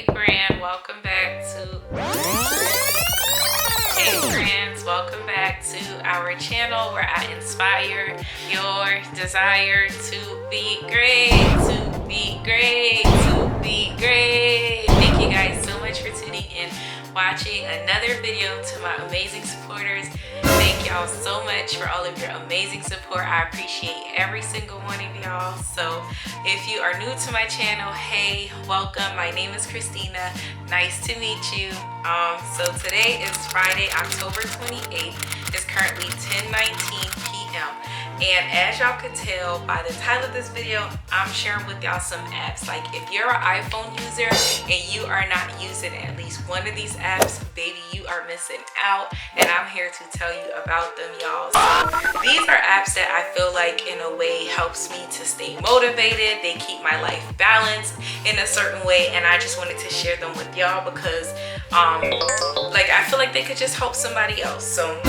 Hey friend, welcome back to Hey friends, welcome back to our channel where I inspire your desire to be great, to be great, to be great. Thank you guys so much for tuning in, watching another video. To my amazing supporters, thank y'all so much for all of your amazing support. I appreciate every single one of y'all. So if you are new to my channel, hey, welcome. My name is Christina. Nice to meet you. So today is Friday, October 28th. It's currently 10:19 p.m. And as y'all could tell by the title of this video, I'm sharing with y'all some apps. Like if you're an iPhone user and you are not using at least one of these apps, baby, you are missing out. And I'm here to tell you about them, y'all. So these are apps that I feel like in a way helps me to stay motivated. They keep my life balanced in a certain way. And I just wanted to share them with y'all because like I feel like they could just help somebody else. So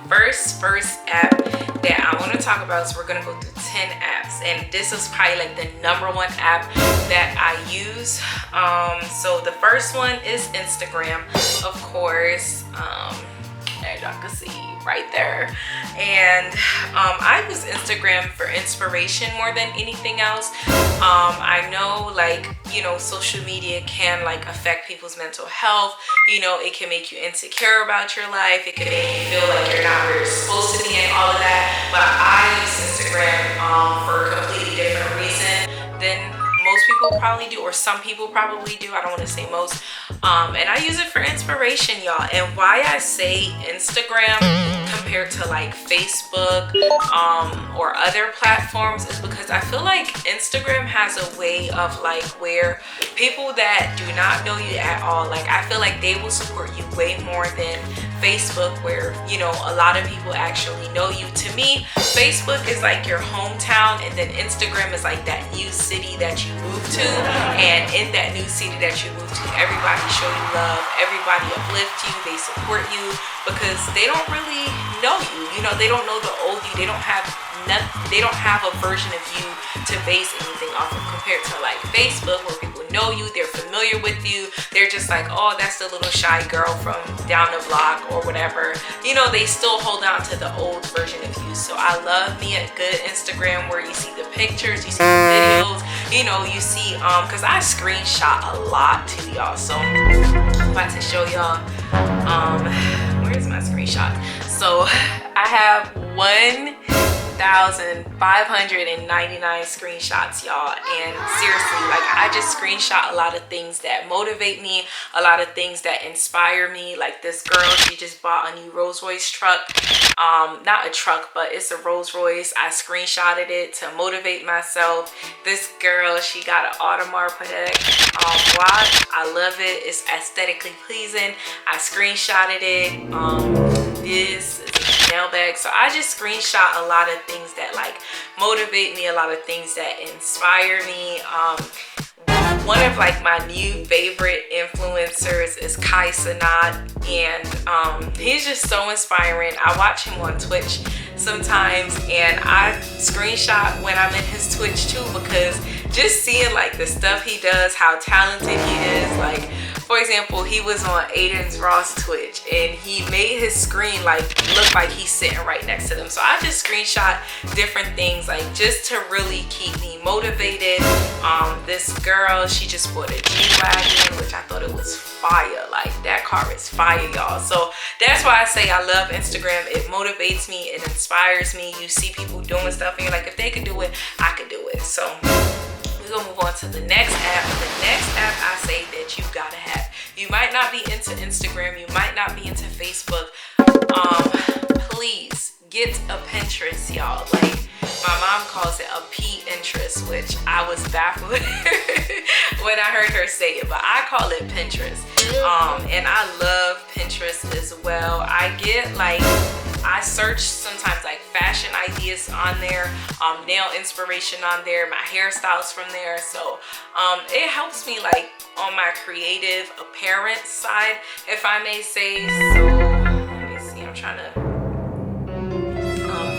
first app that I want to talk about is we're going to go through 10 apps, and this is probably like the #1 app that I use. So the first one is Instagram, of course, as y'all can see right there. And I use Instagram for inspiration more than anything else. I know, like, you know, social media can like affect people's mental health. You know, it can make you insecure about your life. It can make you feel like you're not where you're supposed to be and all of that. But I use Instagram for a completely different reason than most people probably do, or some people probably do. I don't want to say most. And I use it for inspiration, y'all. And why I say Instagram compared to like Facebook or other platforms is because I feel like Instagram has a way of like where people that do not know you at all, like I feel like they will support you way more than Facebook, where, you know, a lot of people actually know you. To me, Facebook is like your hometown, and then Instagram is like that new city that you move to. And in that new city that you move to, everybody show you love, everybody uplift you, they support you, because they don't really know you. You know, they don't know the old you. They don't have a version of you to base anything off of, compared to like Facebook, where people know you, they're familiar with you, they're just like, oh, that's the little shy girl from down the block or whatever. You know, they still hold on to the old version of you. So I love me a good Instagram where you see the pictures, you see the videos, you know, you see because I screenshot a lot too, y'all. So I'm about to show y'all where's my screenshot. So I have 1,599 screenshots, y'all. And seriously, like I just screenshot a lot of things that motivate me, a lot of things that inspire me. Like this girl, she just bought a new Rolls Royce truck. Not a truck, but it's a Rolls Royce. I screenshotted it to motivate myself. This girl, she got an Audemars Piguet watch. I love it. It's aesthetically pleasing. I screenshotted it. This is a Chanel bag. So I just screenshot a lot of things that like motivate me, a lot of things that inspire me. One of like my new favorite influencers is Kai Cenat, and he's just so inspiring. I watch him on Twitch sometimes, and I screenshot when I'm in his Twitch too, because just seeing like the stuff he does, how talented he is. Like for example, he was on Aiden's Ross Twitch, and he made his screen like look like he's sitting right next to them. So I just screenshot different things, like just to really keep me motivated. This girl, she just bought a G-Wagon, which I thought it was fire. Like that car is fire, y'all. So that's why I say I love Instagram. It motivates me, it inspires me. You see people doing stuff and you're like, if they could do it, I could do it. So we're gonna move on to the next app. The next app I say that you gotta have. You might not be into Instagram, you might not be into Facebook. Please get a Pinterest, y'all. Like my mom calls it a P-interest, which I was baffled when I heard her say it, but I call it Pinterest. And I love Pinterest as well. I get like, I search sometimes like fashion ideas on there, nail inspiration on there, my hairstyles from there. So it helps me like on my creative appearance side, if I may say. So let me see, I'm trying to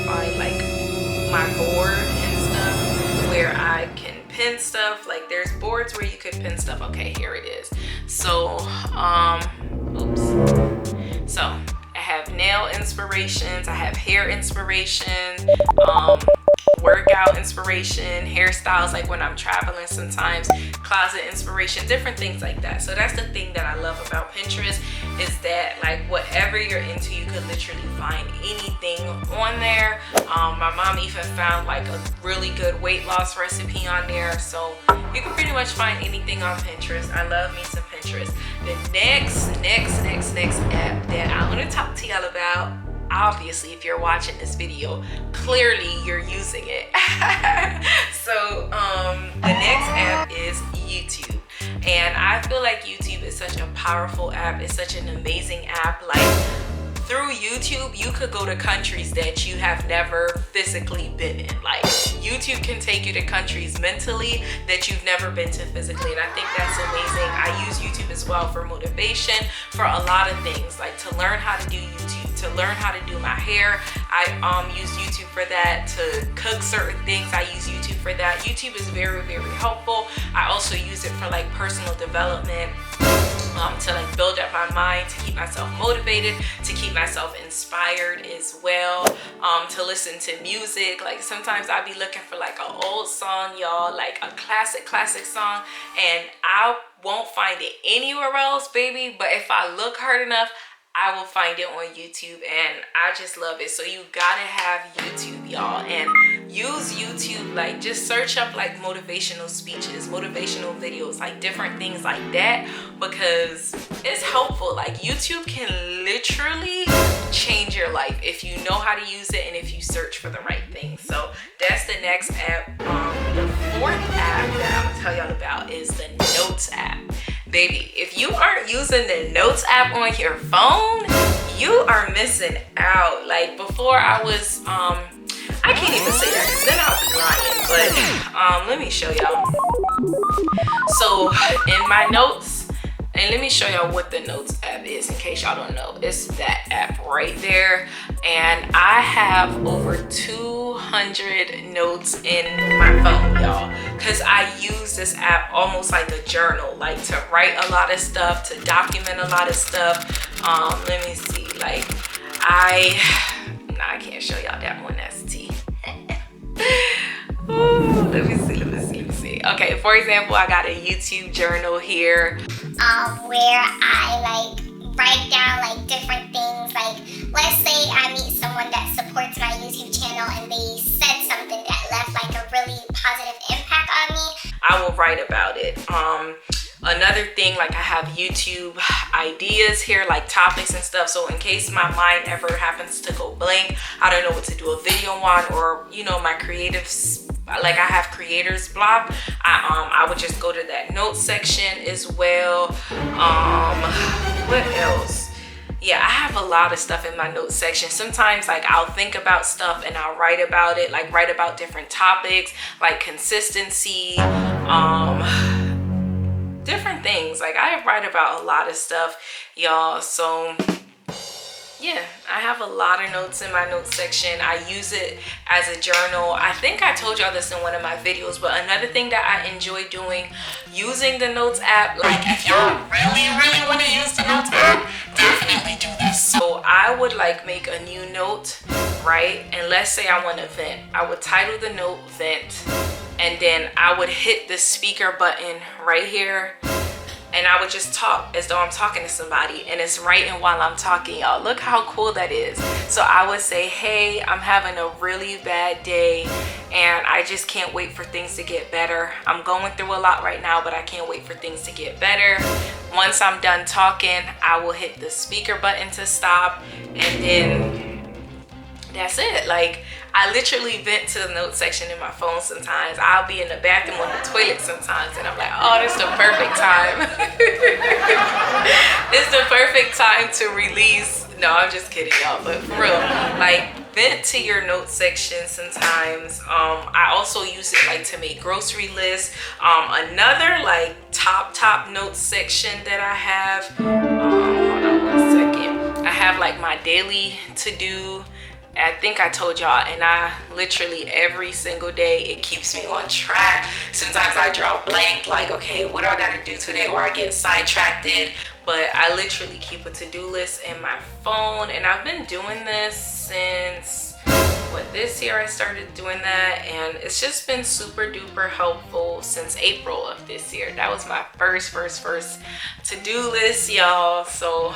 find like my board and stuff where I can pin stuff. Like there's boards where you could pin stuff. Okay, here it is. So oops. So I have nail inspirations, I have hair inspiration, workout inspiration, hairstyles like when I'm traveling sometimes, closet inspiration, different things like that. So that's the thing that I love about Pinterest, is that like whatever you're into, you could literally find anything on there. My mom even found like a really good weight loss recipe on there, so you can pretty much find anything on Pinterest. I love me some Pinterest. The next app that I want to talk to y'all about, obviously if you're watching this video, clearly you're using it. So the next app is YouTube, and I feel like YouTube is such a powerful app. It's such an amazing app. Like through YouTube, you could go to countries that you have never physically been in. Like YouTube can take you to countries mentally that you've never been to physically, and I think that's amazing. I use YouTube as well for motivation, for a lot of things, like to learn how to do YouTube, to learn how to do my hair. I use YouTube for that. To cook certain things, I use YouTube for that. YouTube is very, very helpful. I also use it for like personal development, to like build up my mind, to keep myself motivated, to keep myself inspired as well, to listen to music. Like sometimes I'll be looking for like an old song, y'all, like a classic song, and I won't find it anywhere else, baby, but if I look hard enough, I will find it on YouTube, and I just love it. So you gotta have YouTube, y'all, and use YouTube. Like just search up like motivational speeches, motivational videos, like different things like that, because it's helpful. Like YouTube can literally change your life if you know how to use it and if you search for the right thing. So that's the next app. The fourth app that I'm gonna tell y'all about is the Notes app. Baby, if you aren't using the Notes app on your phone, you are missing out. Like before I was, I can't even say that because then I'll be lying, but let me show y'all. So in my notes, and let me show y'all what the Notes app is in case y'all don't know. It's that app right there, and I have over 200 notes in my phone, y'all, because I use this app almost like a journal, like to write a lot of stuff, to document a lot of stuff. Let me see, like I can't show y'all that one, that's T. Ooh, let me see. Okay, for example, I got a YouTube journal here, where I like write down like different things. Like let's say I meet someone that supports my YouTube channel and they said something that left like a really positive impact on me, I will write about it. Another thing, like I have YouTube ideas here, like topics and stuff, so in case my mind ever happens to go blank, I don't know what to do a video on, or you know, my creatives, like I have creators block, I would just go to that notes section as well. What else? Yeah, I have a lot of stuff in my notes section. Sometimes like I'll think about stuff and I'll write about it, like write about different topics like consistency, different things. Like I write about a lot of stuff, y'all. So yeah, I have a lot of notes in my notes section. I use it as a journal. I think I told y'all this in one of my videos, but another thing that I enjoy doing using the Notes app, like if y'all really want to use the Notes app, definitely do this. So I would like make a new note, right? And let's say I want to vent. I would title the note Vent, and then I would hit the speaker button right here, and I would just talk as though I'm talking to somebody, and it's writing while I'm talking, y'all. Look how cool that is. So I would say, hey, I'm having a really bad day and I just can't wait for things to get better. I'm going through a lot right now, but I can't wait for things to get better. Once I'm done talking, I will hit the speaker button to stop, and then that's it. Like I literally vent to the note section in my phone sometimes. I'll be in the bathroom or the toilet sometimes, and I'm like, oh, this is the perfect time. It's the perfect time to release. No, I'm just kidding, y'all, but for real, like vent to your note section sometimes. I also use it like to make grocery lists. Another like top note section that I have, hold on one second. I have like my daily to do, I think I told y'all, and I literally every single day it keeps me on track. Sometimes I draw blank, like, okay, what do I gotta do today, or I get sidetracked in. But I literally keep a to-do list in my phone, and I've been doing this since this year I started doing that, and it's just been super duper helpful since April of this year. That was my first to-do list, y'all. So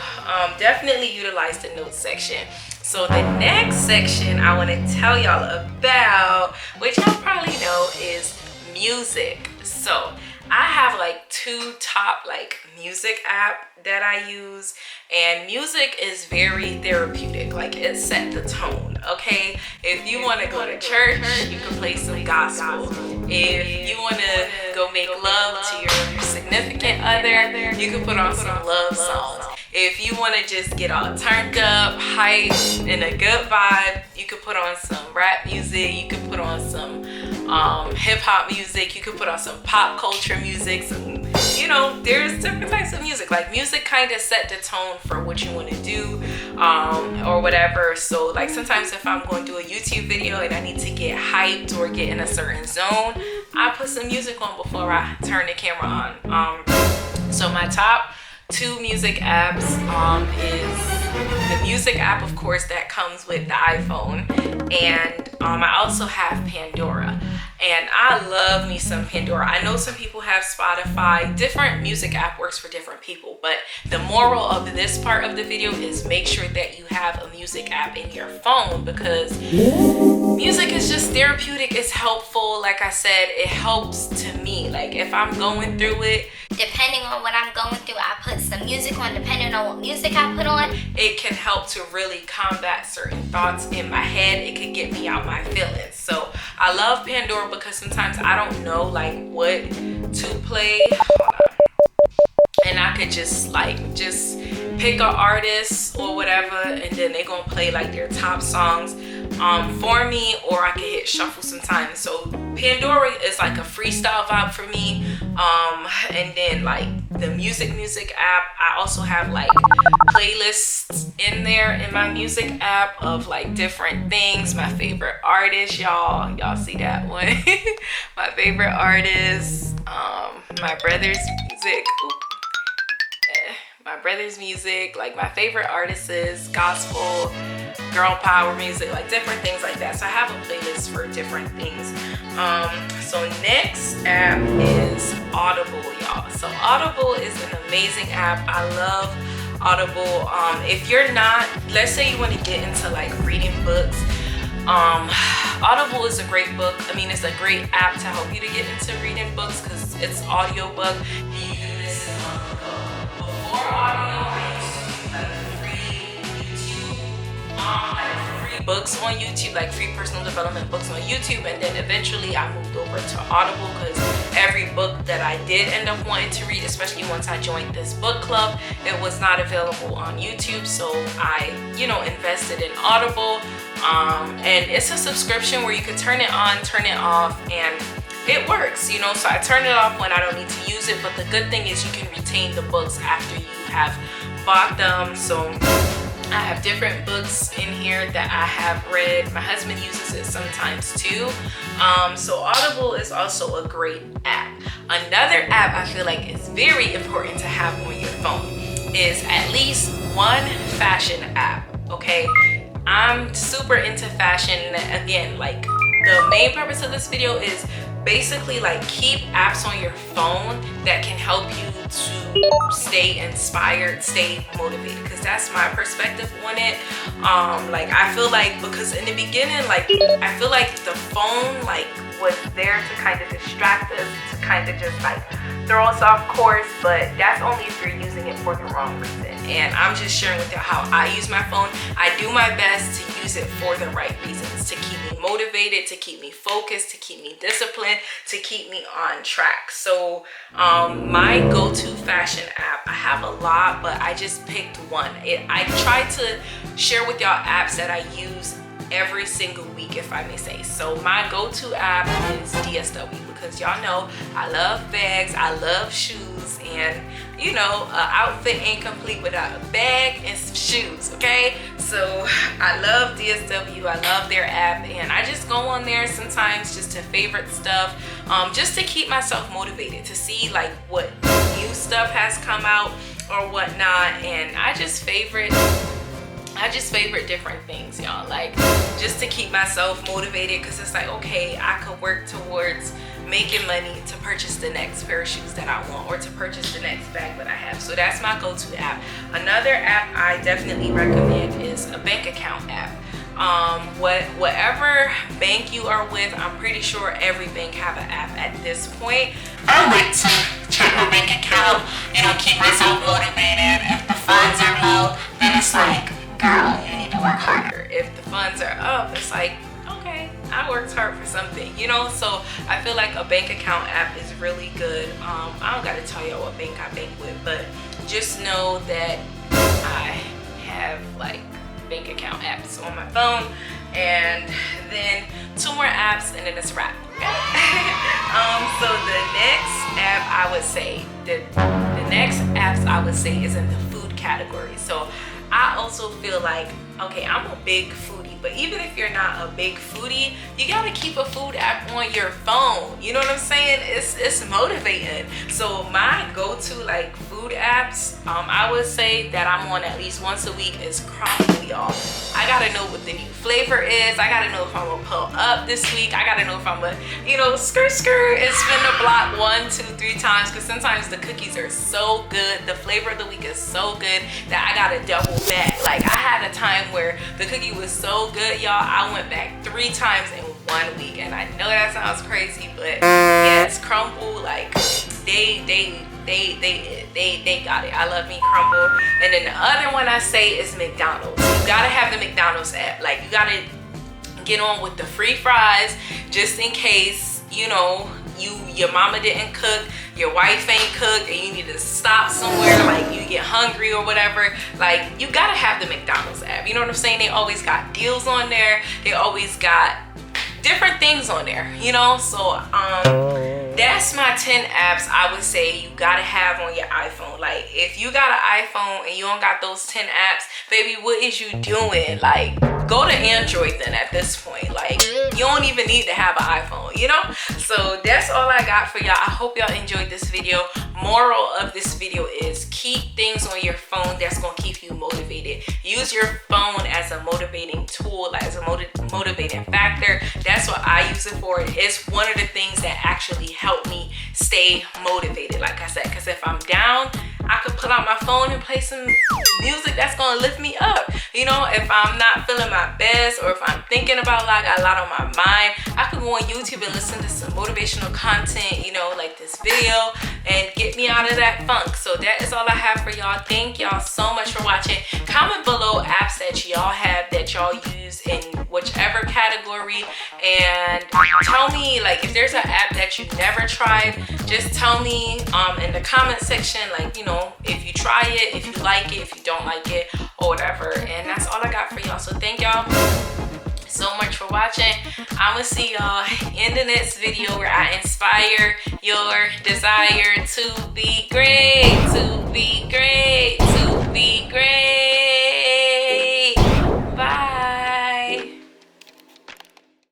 definitely utilize the notes section. So the next section I want to tell y'all about, which y'all probably know, is music. So I have like 2 top like music app that I use, and music is very therapeutic. Like, it set the tone, okay? If you want to go to church, you can play some gospel. If you want to go make love to your significant other, you can put on some love songs. If you want to just get all turned up, hype, in a good vibe, you could put on some rap music. You could put on some hip-hop music. You could put on some pop culture music. Some, you know, there's different types of music. Like, music kind of set the tone for what you want to do, or whatever. So like, sometimes if I'm going to do a YouTube video and I need to get hyped or get in a certain zone, I put some music on before I turn the camera on. So my top 2 music apps is the music app, of course, that comes with the iPhone, and I also have Pandora, and I love me some Pandora. I know some people have Spotify. Different music app works for different people, but the moral of this part of the video is make sure that you have a music app in your phone, because music is just therapeutic. It's helpful. Like I said, it helps to me. Like, if I'm going through it, depending on what I'm going through, I put some music on. Depending on what music I put on, it can help to really combat certain thoughts in my head. It could get me out my feelings. So I love Pandora because sometimes I don't know like what to play. Hold on. And I could just pick an artist or whatever, and then they're gonna play like their top songs for me, or I can hit shuffle sometimes. So Pandora is like a freestyle vibe for me. And then like the music app, I also have like playlists in there in my music app of like different things. My favorite artists, y'all see that one. My favorite artists, my brother's music. My brother's music, like my favorite artists is gospel, girl power music, like different things like that. So I have a playlist for different things. So next app is Audible, y'all. So Audible is an amazing app. I love Audible. If you're not, let's say you want to get into like reading books, Audible is a great book. I mean, it's a great app to help you to get into reading books because it's audiobook. You can listen on the go. Before audio, I used to do like free books on YouTube, like free personal development books on YouTube, and then eventually I moved over to Audible because every book that I did end up wanting to read, especially once I joined this book club, it was not available on YouTube. So I, invested in Audible, and it's a subscription where you can turn it on, turn it off, and it works, so I turn it off when I don't need to use it. But the good thing is you can retain the books after you have bought them. So I have different books in here that I have read. My husband uses it sometimes too. So Audible is also a great app. Another app I feel like is very important to have on your phone is at least one fashion app, okay? I'm super into fashion. Again, like the main purpose of this video is basically like keep apps on your phone that can help you to stay inspired, stay motivated, because that's my perspective on it. Like I feel like, because in the beginning, like I feel like the phone like was there to kind of distract us, to kind of just like throw us off course, but that's only if you're using it for the wrong reason. And I'm just sharing with you how I use my phone. I do my best to use it for the right reasons, to keep me motivated, to keep me focused, to keep me disciplined, to keep me on track. So my go-to fashion app, I have a lot, but I just picked one. I try to share with y'all apps that I use every single week, if I may say. So my go-to app is DSW, because y'all know I love bags, I love shoes, and you know, an outfit ain't complete without a bag and some shoes, okay? So I love DSW, I love their app, and I just go on there sometimes just to favorite stuff, just to keep myself motivated to see like what new stuff has come out or whatnot. And I just favorite different things, y'all, like just to keep myself motivated, because it's like, okay, I could work towards making money to purchase the next pair of shoes that I want, or to purchase the next bag that I have. So that's my go-to app. Another app I definitely recommend is a bank account app. Whatever bank you are with, I'm pretty sure every bank have an app at this point. I like to check my bank account, keep myself motivated. If the funds are low, then it's like, girl, you need to work harder. If the funds are up, it's like, okay, I worked hard for something, so I feel like a bank account app is really good. I don't gotta tell y'all what bank I bank with, but just know that I have like bank account apps on my phone, and then 2 more apps, and then it's a wrap, okay? So the next app I would say, the next apps I would say is in the food category. So I also feel like, okay, I'm a big foodie, but even if you're not a big foodie, you gotta keep a food app on your phone. You know what I'm saying? It's motivating. So my go-to like food apps, I would say that I'm on at least once a week is Crumble, y'all. I gotta know what the new flavor is. I gotta know if I'm gonna pull up this week. I gotta know if I'm gonna, skirt and spin the block 1, 2, 3 times, because sometimes the cookies are so good. The flavor of the week is so good that I gotta double back. Like I had a time where the cookie was so good, y'all, I went back 3 times in 1 week. And I know that sounds crazy, but yes, Crumble, like they got it. I love me Crumble. And then the other one I say is McDonald's. You gotta have the McDonald's app. Like you gotta get on with the free fries, just in case, your mama didn't cook, your wife ain't cooked, and you need to stop somewhere, like you get hungry or whatever. Like you gotta have the McDonald's app. You know what I'm saying? They always got deals on there. They always got different things on there, so that's my 10 apps I would say you gotta have on your iPhone. Like if you got an iPhone and you don't got those 10 apps, baby, what is you doing? Like go to Android then at this point. Like you don't even need to have an iPhone, so that's all I got for y'all. I hope y'all enjoyed this video. Moral of this video is keep things on your phone that's gonna keep you motivated. Use your phone as a motivating tool, as a motivating factor. That's what I use it for. It's one of the things that actually help me stay motivated, like I said, because if I'm down, I could pull out my phone and play some music that's gonna lift me up. If I'm not feeling my best, or if I'm thinking about like a lot on my mind, I could go on YouTube and listen to some motivational content, like this video, and get me out of that funk. So that is all I have for y'all. Thank y'all so much for watching. Comment below apps that y'all have that y'all use in whichever category, and tell me like if there's an app that you never tried. Just tell me in the comment section, like if you try it, if you like it, if you don't like it, or whatever. And that's all I got for y'all. So thank y'all so much for watching. I'm gonna see y'all in the next video where I inspire your desire to be great, to be great, to